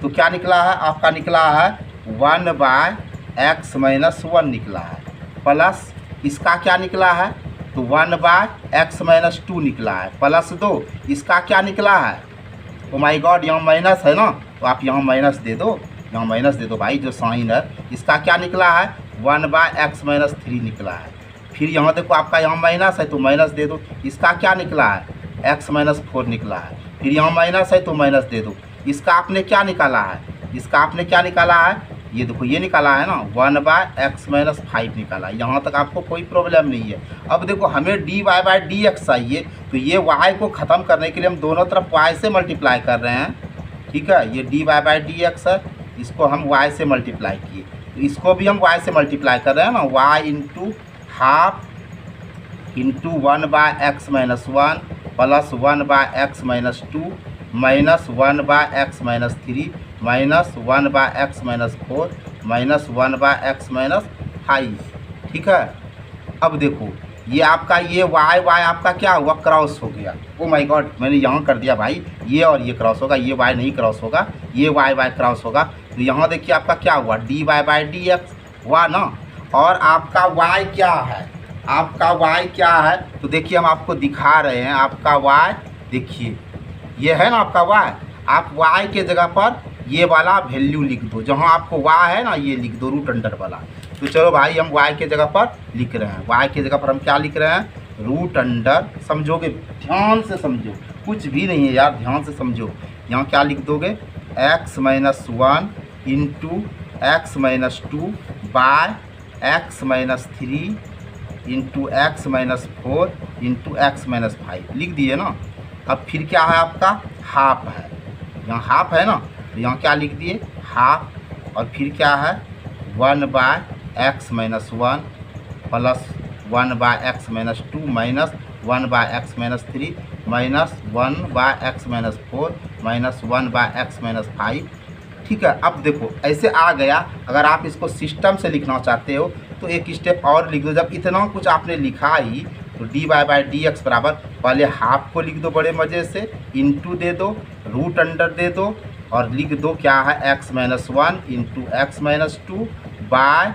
तो क्या निकला है आपका, निकला है 1/x-1 निकला है, प्लस इसका क्या निकला है तो 1/x-2 निकला है, प्लस 2 इसका क्या निकला है। ओ माय गॉड, यहाँ माइनस है ना, तो आप यहाँ माइनस दे दो, यहाँ माइनस दे दो भाई, जो साइन है इसका क्या निकला है 1/x-3 निकला है। फिर यहाँ देखो आपका यहाँ माइनस है तो माइनस दे दो, इसका क्या निकला है x-4 निकला है। फिर यहाँ माइनस है तो माइनस दे दो, इसका आपने क्या निकाला है, इसका आपने क्या निकाला है, ये देखो ये निकाला है ना 1/x-5 निकाला है। यहाँ तक आपको कोई प्रॉब्लम नहीं है। अब देखो हमें dy/dx चाहिए, तो ये y को ख़त्म करने के लिए हम दोनों तरफ y से मल्टीप्लाई कर रहे हैं, ठीक है। ये dy/dx है, इसको हम y से मल्टीप्लाई किए, तो इसको भी हम y से मल्टीप्लाई कर रहे हैं ना, y into half into 1/x-1 plus 1/x-2 minus 1/x-3 minus 1/x-4 minus 1/x-5, ठीक है। अब देखो ये आपका ये y आपका क्या हुआ, क्रॉस हो गया। ओ माय गॉड, मैंने यहाँ कर दिया भाई, ये और ये क्रॉस होगा, ये y नहीं क्रॉस होगा, ये y क्रॉस होगा। तो यहाँ देखिए आपका क्या हुआ dy/dx हुआ ना। और आपका y क्या है, आपका y क्या है, तो देखिए हम आपको दिखा रहे हैं। आपका y देखिए ये है ना आपका y, आप y के जगह पर ये वाला वैल्यू लिख दो, जहाँ आपको y है ना ये लिख दो रूट अंडर वाला। तो चलो भाई हम y के जगह पर लिख रहे हैं, y के जगह पर हम क्या लिख रहे हैं रूट अंडर। समझोगे, ध्यान से समझो, कुछ भी नहीं है यार, ध्यान से समझो। यहाँ क्या लिख दोगे x-1 into x-2 bye x-3 into x-4 into x-5 लिख दिए ना। अब फिर क्या है आपका हाफ है, यहाँ हाफ है ना, तो यहाँ क्या लिख दिए हाफ। और फिर क्या है 1/x-1 plus 1/x-2 minus 1/x-3 minus 1/x-4 minus 1/x-5, ठीक है। अब देखो ऐसे आ गया। अगर आप इसको सिस्टम से लिखना चाहते हो तो एक स्टेप और लिख दो। जब इतना कुछ आपने लिखा ही तो dy/dx बराबर पहले हाफ को लिख दो बड़े मज़े से, इंटू दे दो, रूट अंडर दे दो, और लिख दो क्या है x-1 into x-2 bye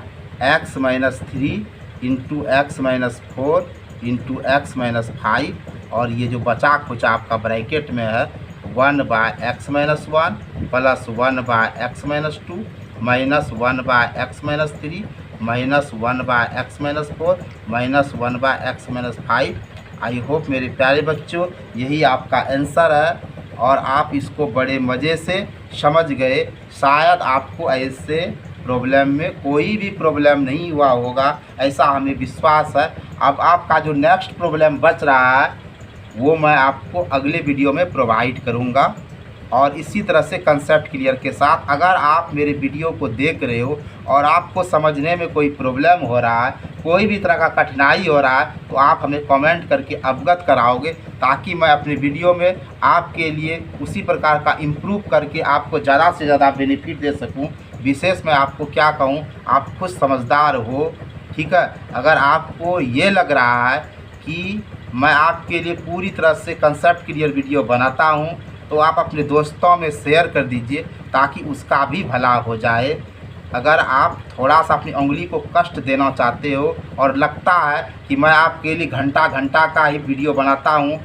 x-3 into x-4 into x-5। और ये जो बचा खुचा आपका ब्रैकेट में है 1/x-1 plus 1/x-2 minus 1/x-3 minus 1/x-4 minus 1/x-5। I hope मेरे प्यारे बच्चों यही आपका आंसर है और आप इसको बड़े मज़े से समझ गए। शायद आपको ऐसे प्रॉब्लम में कोई भी प्रॉब्लम नहीं हुआ होगा, ऐसा हमें विश्वास है। अब आपका जो नेक्स्ट प्रॉब्लम बच रहा है वो मैं आपको अगले वीडियो में प्रोवाइड करूँगा। और इसी तरह से कंसेप्ट क्लियर के साथ अगर आप मेरे वीडियो को देख रहे हो और आपको समझने में कोई प्रॉब्लम हो रहा है, कोई भी तरह का कठिनाई हो रहा है, तो आप हमें कमेंट करके अवगत कराओगे, ताकि मैं अपने वीडियो में आपके लिए उसी प्रकार का इम्प्रूव करके आपको ज़्यादा से ज़्यादा बेनिफिट दे सकूं। विशेष मैं आपको क्या कहूं, आप खुद समझदार हो, ठीक है। अगर आपको ये लग रहा है कि मैं आपके लिए पूरी तरह से कंसेप्ट क्लियर वीडियो बनाता हूं, तो आप अपने दोस्तों में शेयर कर दीजिए ताकि उसका भी भला हो जाए। अगर आप थोड़ा सा अपनी उंगली को कष्ट देना चाहते हो और लगता है कि मैं आपके लिए घंटा घंटा का ही वीडियो बनाता हूं,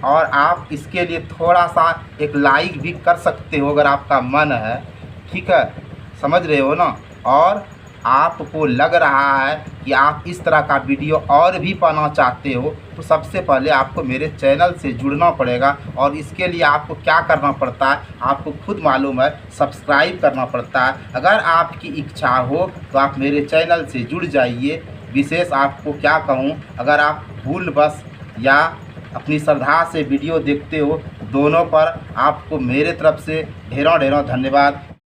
और आप इसके लिए थोड़ा सा एक लाइक भी कर सकते हो अगर आपका मन है, ठीक है, समझ रहे हो ना। और आपको लग रहा है कि आप इस तरह का वीडियो और भी पाना चाहते हो, तो सबसे पहले आपको मेरे चैनल से जुड़ना पड़ेगा। और इसके लिए आपको क्या करना पड़ता है आपको खुद मालूम है, सब्सक्राइब करना पड़ता है। अगर आपकी इच्छा हो तो आप मेरे चैनल से जुड़ जाइए। विशेष आपको क्या कहूँ, अगर आप भूलवश या अपनी श्रद्धा से वीडियो देखते हो, दोनों पर आपको मेरे तरफ से ढेरों ढेरों धन्यवाद।